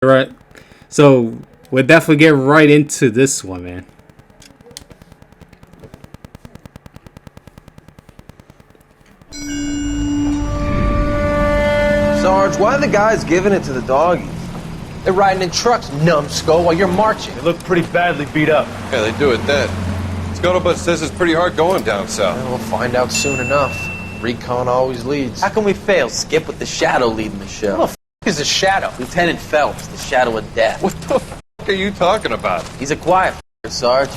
Right. So we'll definitely get right into this one, man. Sarge, why are the guys giving it to the doggies? They're riding in trucks, numbskull, while you're marching. They look pretty badly beat up. Yeah, they do it then. Scuttlebutt says it's pretty hard going down south. Well, we'll find out soon enough. Recon always leads. How can we fail, Skip, with the Shadow leading the show? Who the f*** is the Shadow? Lieutenant Phelps, the Shadow of Death. What the f*** are you talking about? He's a quiet f***er, Sarge.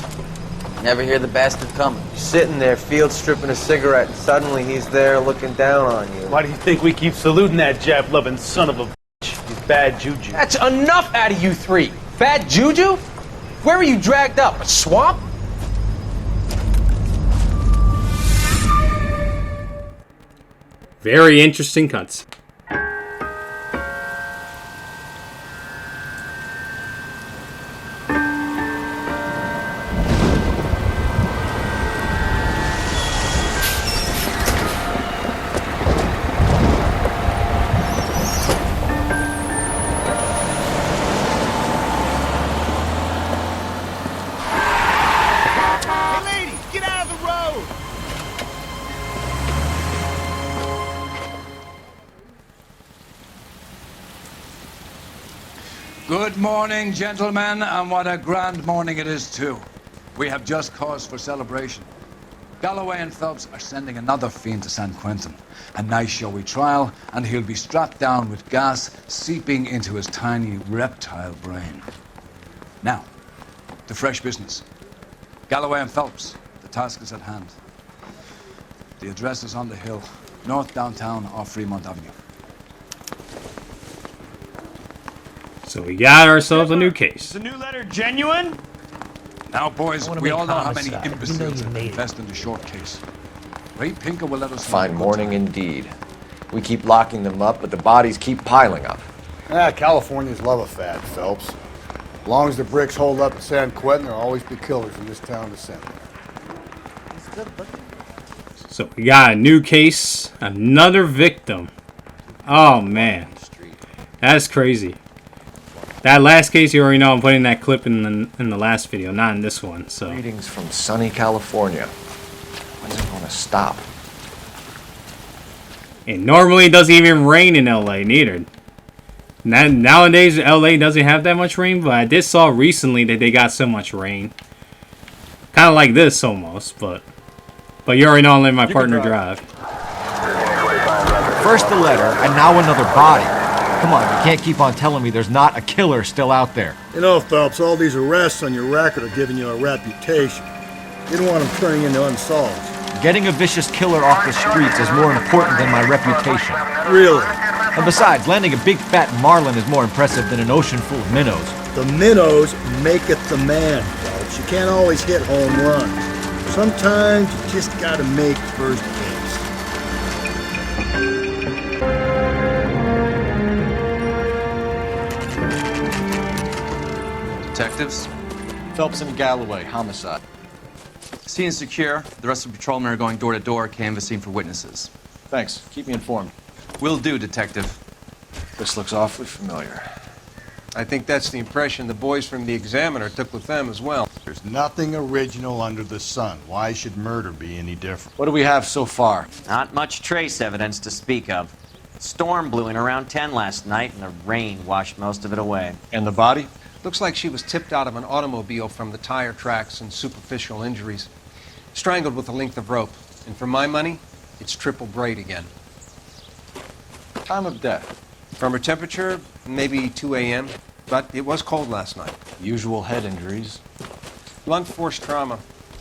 Never hear the bastard coming. You're sitting there, field stripping a cigarette, and suddenly he's there looking down on you. Why do you think we keep saluting that Jap-loving son of a bitch? He's bad juju. That's enough out of you three. Bad juju? Where were you dragged up? A swamp? Very interesting cuts. Good morning, gentlemen, and what a grand morning it is, too. We have just cause for celebration. Galloway and Phelps are sending another fiend to San Quentin. A nice showy trial, and he'll be strapped down with gas seeping into his tiny reptile brain. Now, to fresh business. Galloway and Phelps, the task is at hand. The address is on the hill, north downtown off Fremont Avenue. So we got ourselves a new case. Is the new letter genuine? Now, boys, we all know how many homicide. imbeciles You have made it. confessed in the short case. Ray Pinker will let us know. Fine morning indeed. We keep locking them up, but the bodies keep piling up. Californians love a fad, Phelps. As long as the bricks hold up in San Quentin, there'll always be killers in this town to send there. So we got a new case, another victim. Oh man, that's crazy. That last case, you already know I'm putting that clip in the last video, not in this one. So Greetings from sunny California. When's it going to stop? it normally doesn't even rain in LA neither. Nowadays LA doesn't have that much rain, but I did saw recently that they got so much rain. Kind of like this almost, but you already know I'm letting my partner drive. First the letter, and now another body. Come on, you can't keep on telling me there's not a killer still out there. You know, Phelps, all these arrests on your record are giving you a reputation. You don't want them turning into unsolved. Getting a vicious killer off the streets is more important than my reputation. Really? And besides, landing a big fat marlin is more impressive than an ocean full of minnows. The minnows maketh the man, Phelps. You can't always hit home runs. Sometimes you just gotta make first base. Detectives, Phelps and Galloway, homicide. scene is secure. The rest of the patrolmen are going door to door, canvassing for witnesses. Thanks. Keep me informed. Will do, Detective. This looks awfully familiar. I think that's the impression the boys from the Examiner took with them as well. There's nothing original under the sun. Why should murder be any different? What do we have so far? Not much trace evidence to speak of. Storm blew in around 10 last night, and the rain washed most of it away. And the body? Looks like she was tipped out of an automobile from the tire tracks and superficial injuries. Strangled with a length of rope. And for my money, it's triple braid again. Time of death. From her temperature, maybe 2 a.m., but it was cold last night. Usual head injuries. Blunt force trauma.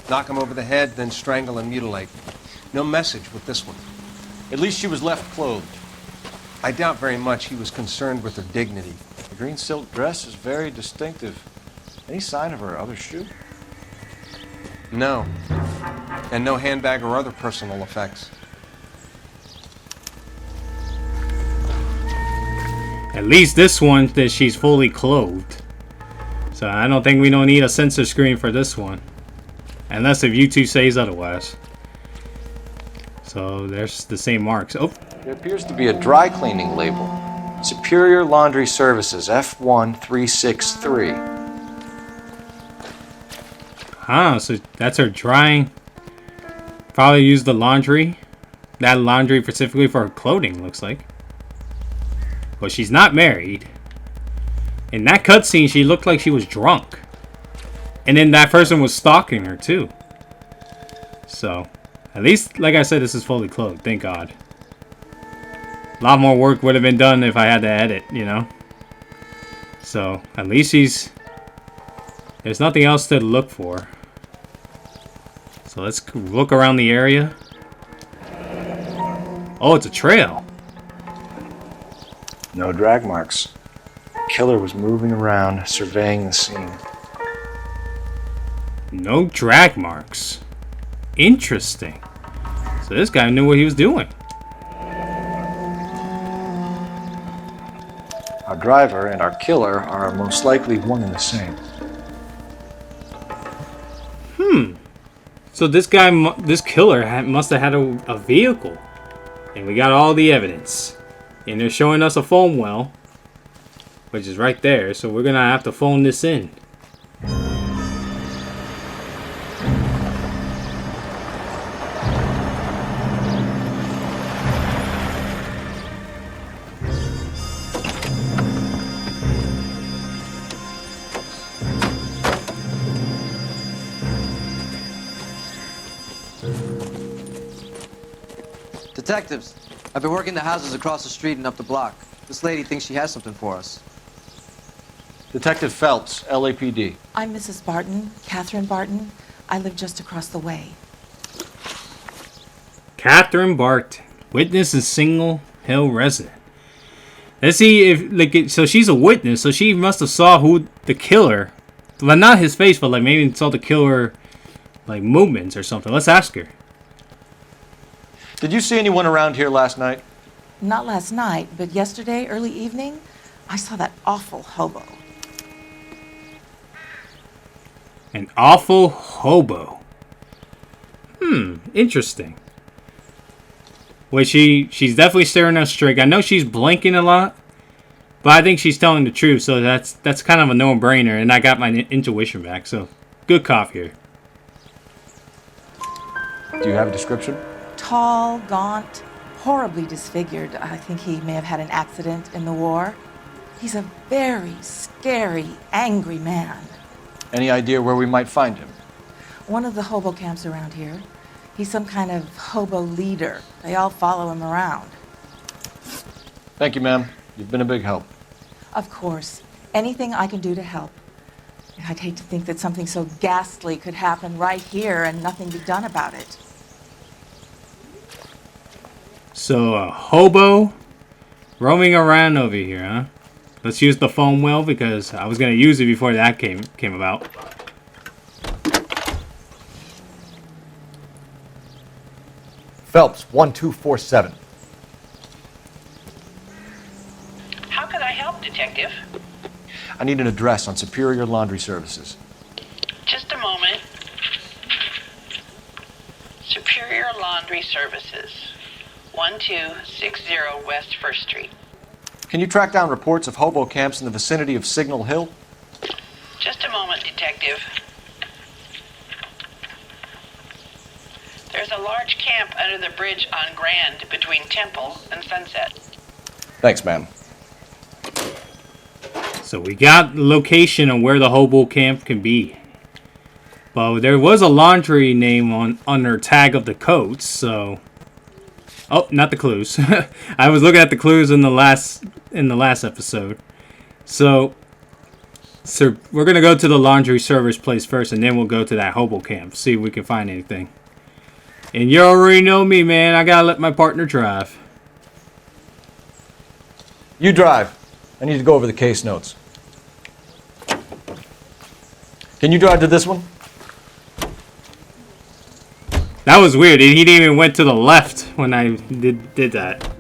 Knock him over the head, then strangle and mutilate. No message with this one. At least she was left clothed. I doubt very much he was concerned with her dignity. The green silk dress is very distinctive. Any sign of her other shoe? No. And no handbag or other personal effects. At least this one that she's fully clothed. So I don't think we don't need a sensor screen for this one. Unless if YouTube says otherwise. So there's the same marks. Oh. There appears to be a dry cleaning label. Superior Laundry Services, F1363. Ah, so that's her drying. Probably used the laundry. That laundry specifically for her clothing, looks like. But she's not married. In that cutscene, she looked like she was drunk. And then that person was stalking her, too. So, at least, like I said, this is fully clothed. Thank God. A lot more work would have been done if I had to edit, you know? So, at least there's nothing else to look for. So let's look around the area. Oh, it's a trail. No drag marks. Killer was moving around, surveying the scene. No drag marks. Interesting. So this guy knew what he was doing. Our driver and our killer are most likely one and the same. So this killer must have had a vehicle. And we got all the evidence. And they're showing us a phone well. Which is right there. So we're going to have to phone this in. Detectives, I've been working the houses across the street and up the block. This lady thinks she has something for us. Detective Phelps, LAPD. I'm Mrs. Barton, Catherine Barton. I live just across the way. Catherine Barton, witness and Single Hill resident. Let's see if so she's a witness, so she must have saw who the killer, well, not his face, but like maybe saw the killer like movements or something. Let's ask her. Did you see anyone around here last night? Not last night, but yesterday, early evening, I saw that awful hobo. An awful hobo. Interesting. Wait, she's definitely staring us straight. I know she's blinking a lot, but I think she's telling the truth, so that's kind of a no-brainer, and I got my intuition back, so good cop here. Do you have a description? Tall, gaunt, horribly disfigured. I think he may have had an accident in the war. He's a very scary, angry man. Any idea where we might find him? One of the hobo camps around here. He's some kind of hobo leader. They all follow him around. Thank you, ma'am. You've been a big help. Of course. Anything I can do to help. I'd hate to think that something so ghastly could happen right here and nothing be done about it. So, a hobo roaming around over here, huh? Let's use the foam well because I was going to use it before that came about. Phelps, 1247. How can I help, Detective? I need an address on Superior Laundry Services. Just a moment. Superior Laundry Services, 1260 West 1st Street. Can you track down reports of hobo camps in the vicinity of Signal Hill? Just a moment, Detective. There's a large camp under the bridge on Grand between Temple and Sunset. Thanks, ma'am. So we got the location of where the hobo camp can be. But there was a laundry name on their tag of the coats, so... Oh, not the clues. I was looking at the clues in the last episode. So we're gonna go to the laundry service place first, and then we'll go to that hobo camp. See if we can find anything. And you already know me, man. I gotta let my partner drive. You drive. I need to go over the case notes. Can you drive to this one? That was weird. He didn't even went to the left when I did that.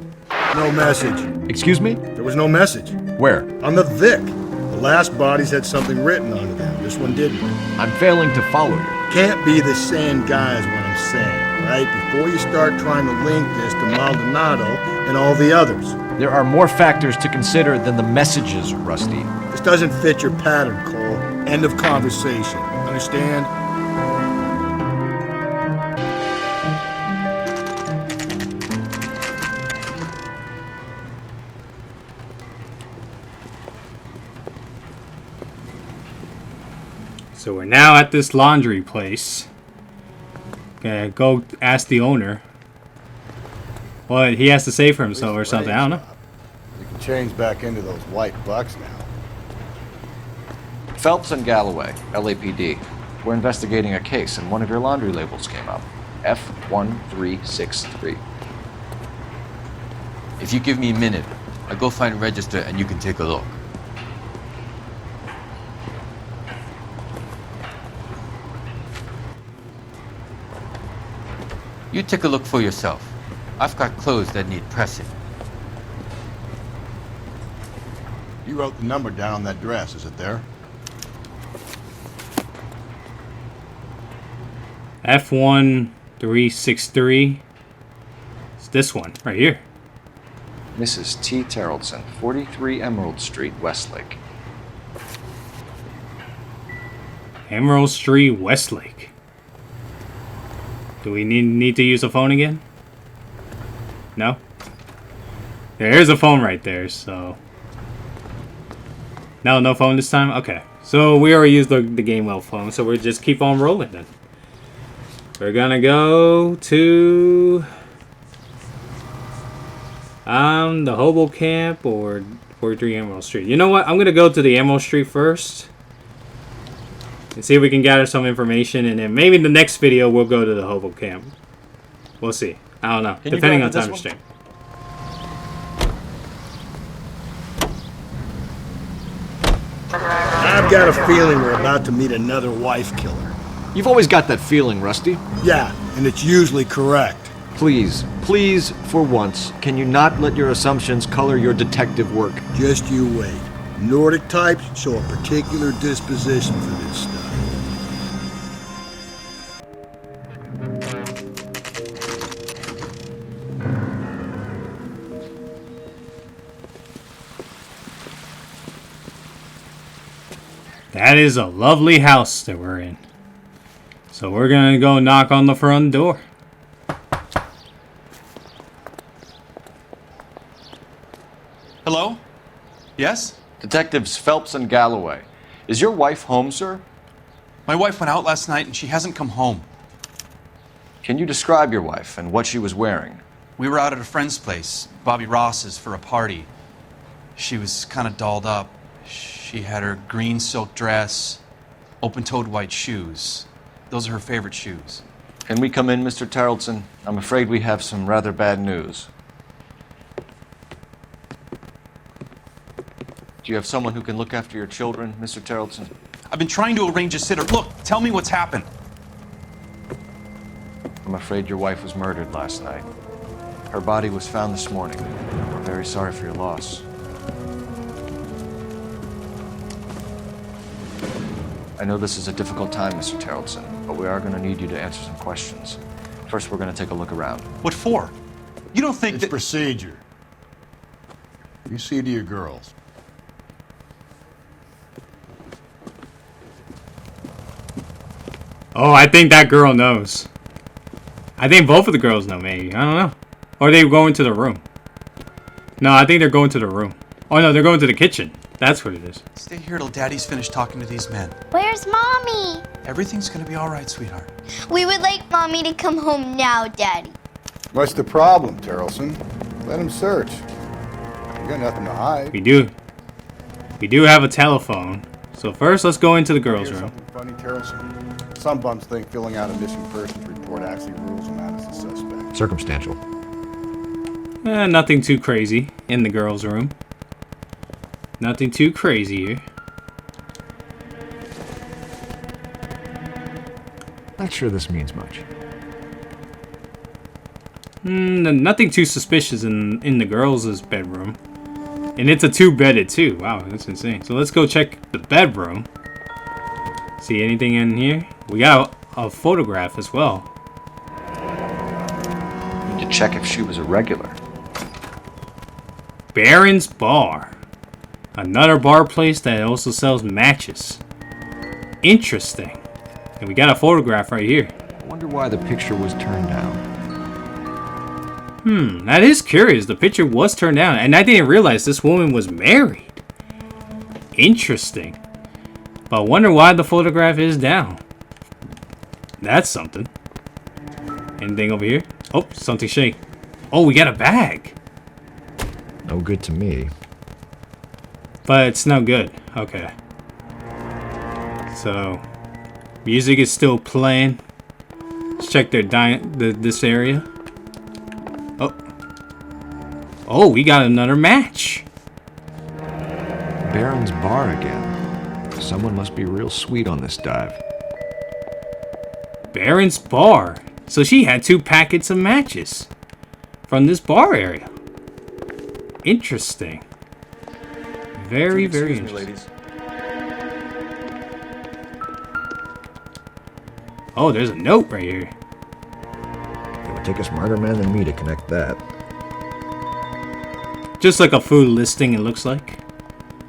No message. Excuse me? There was no message. Where? On the Vic. The last bodies had something written onto them. This one didn't. I'm failing to follow you. Can't be the same guy is what I'm saying, right? Before you start trying to link this to Maldonado and all the others. There are more factors to consider than the messages, Rusty. This doesn't fit your pattern, Cole. End of conversation. Understand? So we're now at this laundry place. Gonna go ask the owner what he has to say for himself or something. I don't know. You can change back into those white bucks now. Phelps and Galloway, LAPD. We're investigating a case, and one of your laundry labels came up. F1363. If you give me a minute, I'll go find a register and you can take a look. You take a look for yourself. I've got clothes that need pressing. You wrote the number down on that dress, is it there? F1363. It's this one right here. Mrs. T. Terrellson, 43 Emerald Street, Westlake. Emerald Street, Westlake. Do we need to use a phone again? No? There's a phone right there, so... No phone this time? Okay. So we already used the game well phone, so we'll just keep on rolling then. We're gonna go to... the Hobo Camp or 43 Emerald Street. You know what? I'm gonna go to the Emerald Street first. And see if we can gather some information, and then maybe in the next video we'll go to the Hobo Camp. We'll see. I don't know. Depending on time restraint. I've got a feeling we're about to meet another wife killer. You've always got that feeling, Rusty. Yeah, and it's usually correct. Please, for once, can you not let your assumptions color your detective work? Just you wait. Nordic types show a particular disposition for this stuff. That is a lovely house that we're in. So we're gonna go knock on the front door. Hello? Yes? Detectives Phelps and Galloway. Is your wife home, sir? My wife went out last night and she hasn't come home. Can you describe your wife and what she was wearing? We were out at a friend's place, Bobby Ross's, for a party. She was kind of dolled up. She had her green silk dress, open-toed white shoes. Those are her favorite shoes. Can we come in, Mr. Tarleton? I'm afraid we have some rather bad news. Do you have someone who can look after your children, Mr. Tarleton? I've been trying to arrange a sitter. Look, tell me what's happened. I'm afraid your wife was murdered last night. Her body was found this morning. We're very sorry for your loss. I know this is a difficult time, Mr. Tarleton, but we are going to need you to answer some questions. First, we're going to take a look around. What for? You don't think it's procedure. You see to your girls. Oh, I think that girl knows. I think both of the girls know, maybe. I don't know. Or are they going to the room? No, I think they're going to the room. Oh, no, they're going to the kitchen. That's what it is. Stay here till Daddy's finished talking to these men. Where's Mommy? Everything's gonna be all right, sweetheart. We would like Mommy to come home now, Daddy. What's the problem, Terrelson? Let him search. You got nothing to hide. We do have a telephone. So first, let's go into the girls' room. Something funny, Terrelson? Some bums think filling out a missing persons report actually rules them out as a suspect. Circumstantial. Nothing too crazy in the girls' room. Nothing too crazy here. Not sure this means much. Nothing too suspicious in the girls' bedroom. And it's a two-bedded too. Wow, that's insane. So let's go check the bedroom. See anything in here? We got a photograph as well. Need to check if she was a regular. Baron's Bar. Another bar place that also sells matches. Interesting. And we got a photograph right here. I wonder why the picture was turned down. That is curious. The picture was turned down, and I didn't realize this woman was married. Interesting. But I wonder why the photograph is down. That's something. Anything over here? Oh, something shake. Oh, we got a bag. No good to me. But it's no good. Okay. So, music is still playing. Let's check their this area. Oh. Oh, we got another match. Baron's Bar again. Someone must be real sweet on this dive. Baron's Bar. So she had 2 packets of matches from this bar area. Interesting. Very, very interesting. Ladies. Oh, there's a note right here. It would take a smarter man than me to connect that. Just like a food listing, it looks like.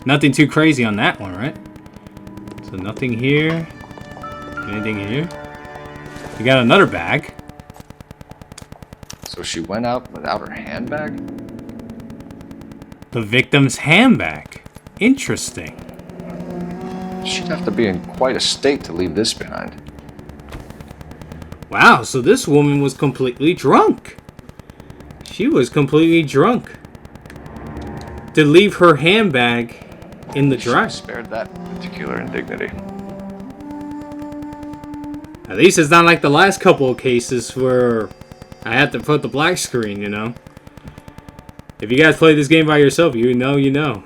Nothing too crazy on that one, right? So nothing here. Anything here? We got another bag. So she went out without her handbag? The victim's handbag. Interesting. She'd have to be in quite a state to leave this behind. Wow, so this woman was completely drunk. She was completely drunk. To leave her handbag in the drive. Spared that particular indignity. At least it's not like the last couple of cases where I had to put the black screen, you know. If you guys play this game by yourself, you know, you know.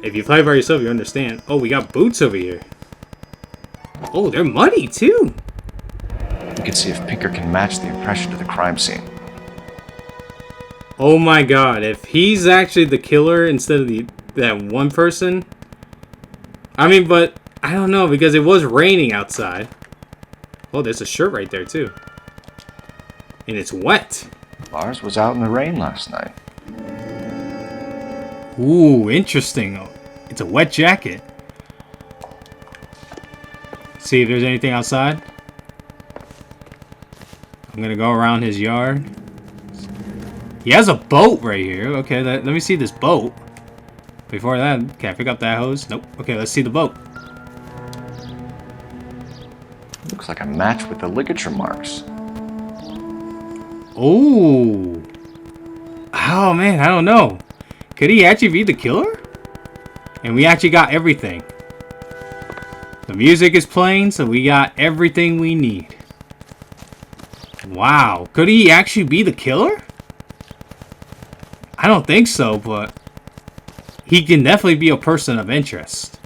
If you play by yourself, you understand. Oh, we got boots over here. Oh, they're muddy, too. We can see if Pinker can match the impression to the crime scene. Oh my god, if he's actually the killer instead of that one person. I mean, but I don't know, because it was raining outside. Oh, there's a shirt right there, too. And it's wet. Lars was out in the rain last night. Ooh, interesting. It's a wet jacket. See if there's anything outside. I'm gonna go around his yard. He has a boat right here. Okay, let me see this boat. Before that, can I pick up that hose? Nope. Okay, let's see the boat. Looks like a match with the ligature marks. Oh. Oh, man, I don't know. Could he actually be the killer? And we actually got everything. The music is playing, so we got everything we need. Wow. Could he actually be the killer? I don't think so, but he can definitely be a person of interest.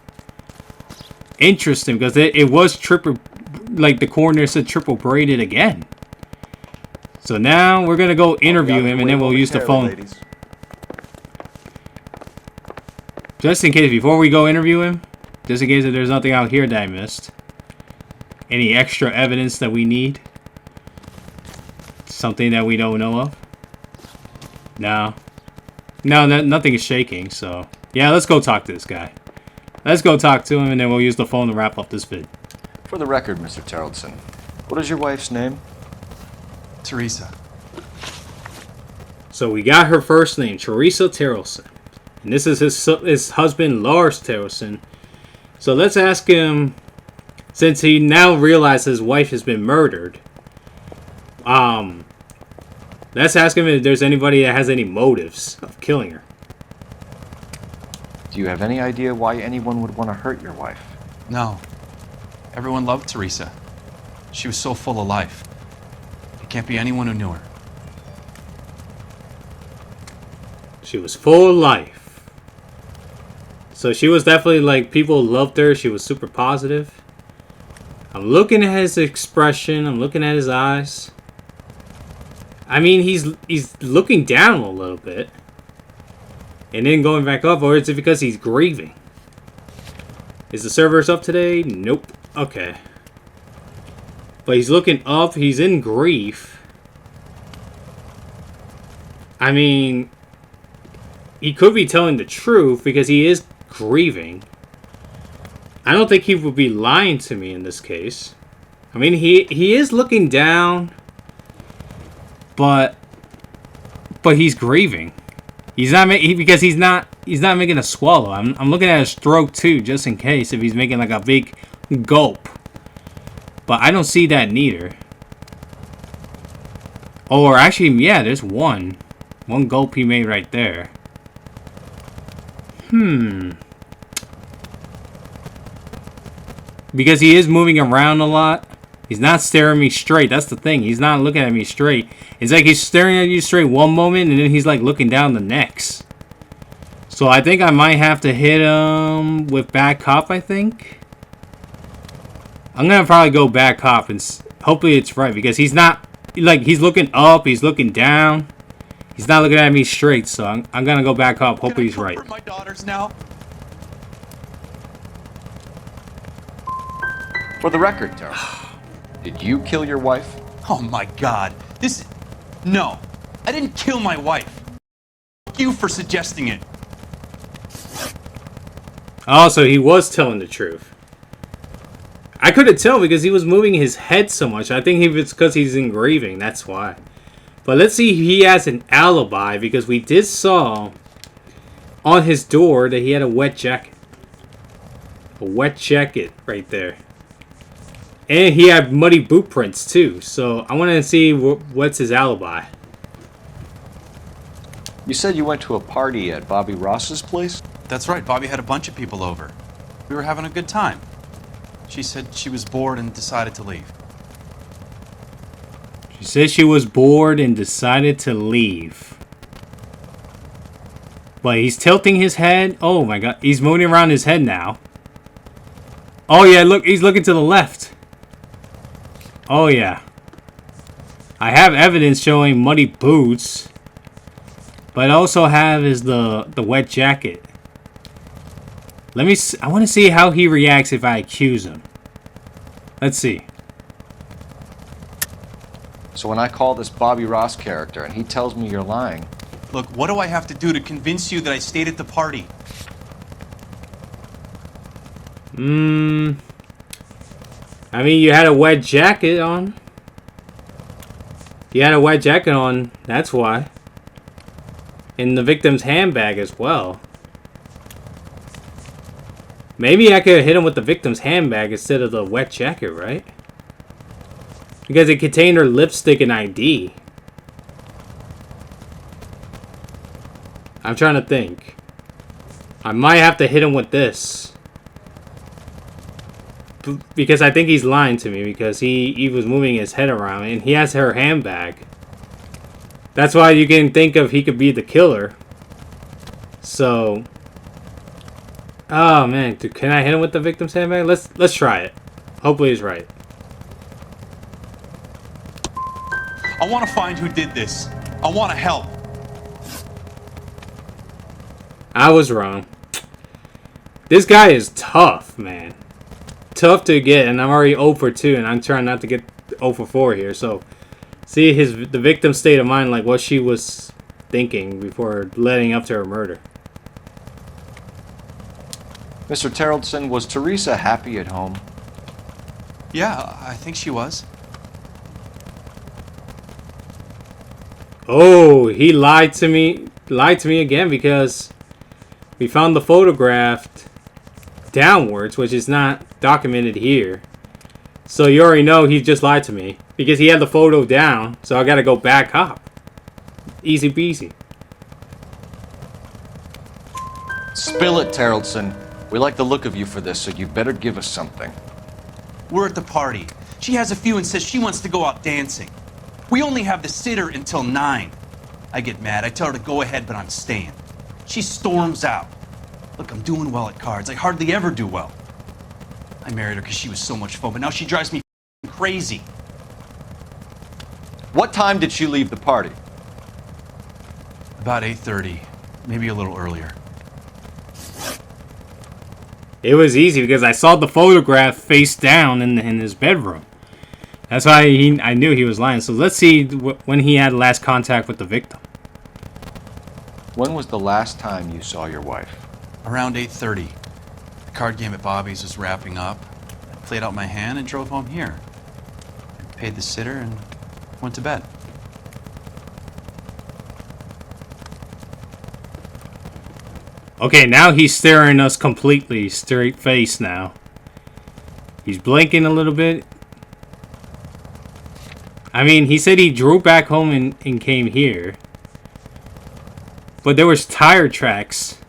Interesting, because it was triple, like the coroner said, triple braided again. So now we're going to go interview him, and then we'll use the phone. Ladies. Just in case, before we go interview him, just in case if there's nothing out here that I missed. Any extra evidence that we need? Something that we don't know of? No. No, nothing is shaking, so... Yeah, let's go talk to this guy. Let's go talk to him, and then we'll use the phone to wrap up this vid. For the record, Mr. Terrellson, what is your wife's name? Teresa. So we got her first name, Teresa Terrellson. And this is his husband, Lars Terrellson. So let's ask him, since he now realized his wife has been murdered, let's ask him if there's anybody that has any motives of killing her. Do you have any idea why anyone would want to hurt your wife? No. Everyone loved Teresa. She was so full of life. It can't be anyone who knew her. She was full of life. So she was definitely like, people loved her. She was super positive. I'm looking at his expression. I'm looking at his eyes. I mean, he's looking down a little bit. And then going back up, or is it because he's grieving? Is the servers up today? Nope. Okay. But he's looking up. He's in grief. I mean, he could be telling the truth because he is grieving. I don't think he would be lying to me in this case. I mean, he is looking down, but he's grieving. He's not because he's not making a swallow. I'm looking at his throat too, just in case if he's making like a big gulp. But I don't see that neither. Or actually, yeah, there's one gulp he made right there. Because he is moving around a lot. He's not staring me straight. That's the thing. He's not looking at me straight. It's like he's staring at you straight one moment, and then he's like looking down the next. So I think I might have to hit him with bad cop, I think. I'm going to probably go bad cop, and hopefully it's right. Because he's not, like, he's looking up, he's looking down. He's not looking at me straight, so I'm going to go bad cop. Hopefully he's right. My daughters now. For the record, Terrell, did you kill your wife? Oh my God. No, I didn't kill my wife. Fuck you for suggesting it. Oh, so he was telling the truth. I couldn't tell because he was moving his head so much. I think it's because he's engraving. That's why. But let's see if he has an alibi, because we did saw on his door that he had a wet jacket. A wet jacket right there. And he had muddy boot prints too. So I want to see what's his alibi. You said you went to a party at Bobby Ross's place? That's right. Bobby had a bunch of people over. We were having a good time. She said she was bored and decided to leave. She said she was bored and decided to leave. But he's tilting his head. Oh my God. He's moving around his head now. Oh yeah, look. He's looking to the left. Oh yeah. I have evidence showing muddy boots. But I also have the wet jacket. Let me I want to see how he reacts if I accuse him. Let's see. So when I call this Bobby Ross character and he tells me you're lying... Look, what do I have to do to convince you that I stayed at the party? I mean, you had a wet jacket on. You had a wet jacket on, that's why. In the victim's handbag as well. Maybe I could hit him with the victim's handbag instead of the wet jacket, right? Because it contained her lipstick and ID. I'm trying to think. I might have to hit him with this. Because I think he's lying to me. Because he was moving his head around. And he has her handbag. That's why you can think of he could be the killer. So... Oh man, dude, can I hit him with the victim's handbag? Let's try it. Hopefully he's right. I want to find who did this. I want to help. I was wrong. This guy is tough, man. Tough to get, and I'm already 0 for 2, and I'm trying not to get 0 for 4 here. So, see the victim's state of mind, like what she was thinking before letting up to her murder. Mr. Terrellson, was Teresa happy at home? Yeah, I think she was. Oh, he lied to me. Lied to me again because we found the photograph downwards, which is not documented here. So you already know he just lied to me because he had the photo down. So I gotta go back up. Easy peasy. Spill it, Terrellson. We like the look of you for this, so you better give us something. We're at the party. She has a few and says she wants to go out dancing. We only have the sitter until 9. I get mad. I tell her to go ahead, but I'm staying. She storms out. Look, I'm doing well at cards. I hardly ever do well. I married her because she was so much fun, but now she drives me crazy. What time did she leave the party? About 8:30, maybe a little earlier. It was easy because I saw the photograph face down in his bedroom. That's why I knew he was lying. So let's see when he had last contact with the victim. When was the last time you saw your wife? Around 8:30. The card game at Bobby's was wrapping up. I played out my hand and drove home here. I paid the sitter and went to bed. Okay, now he's staring us completely straight face now. He's blinking a little bit. I mean, he said he drove back home and came here. But there was tire tracks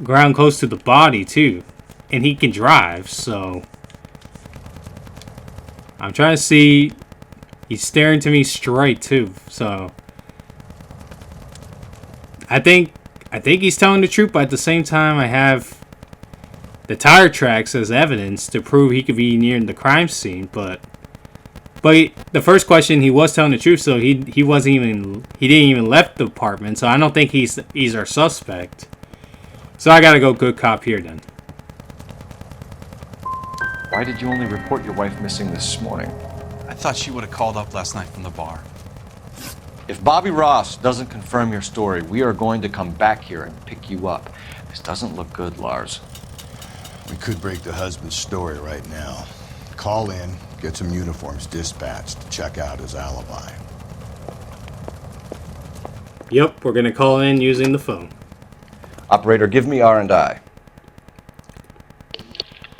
ground close to the body too. And he can drive, so I'm trying to see. He's staring to me straight too, so I think he's telling the truth, but at the same time I have the tire tracks as evidence to prove he could be near the crime scene, but the first question, he was telling the truth, so he didn't even left the apartment, so I don't think he's our suspect. So I gotta go good cop here then. Why did you only report your wife missing this morning? I thought she would have called up last night from the bar. If Bobby Ross doesn't confirm your story, we are going to come back here and pick you up. This doesn't look good, Lars. We could break the husband's story right now. Call in, get some uniforms dispatched to check out his alibi. Yep, we're gonna call in using the phone. Operator, give me R&I.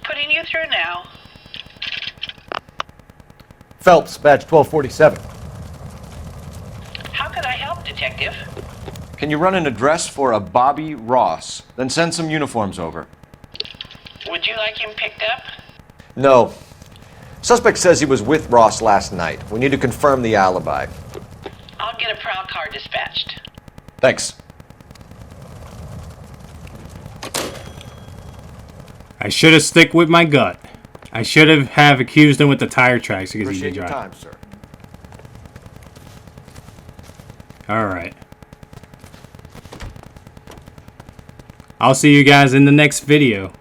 Putting you through now. Phelps, badge 1247. How could I help, Detective? Can you run an address for a Bobby Ross? Then send some uniforms over. Would you like him picked up? No. Suspect says he was with Ross last night. We need to confirm the alibi. I'll get a prowl car dispatched. Thanks. I should have stick with my gut. I should have accused him with the tire tracks because he Appreciate can your drive. time, sir. Alright. I'll see you guys in the next video.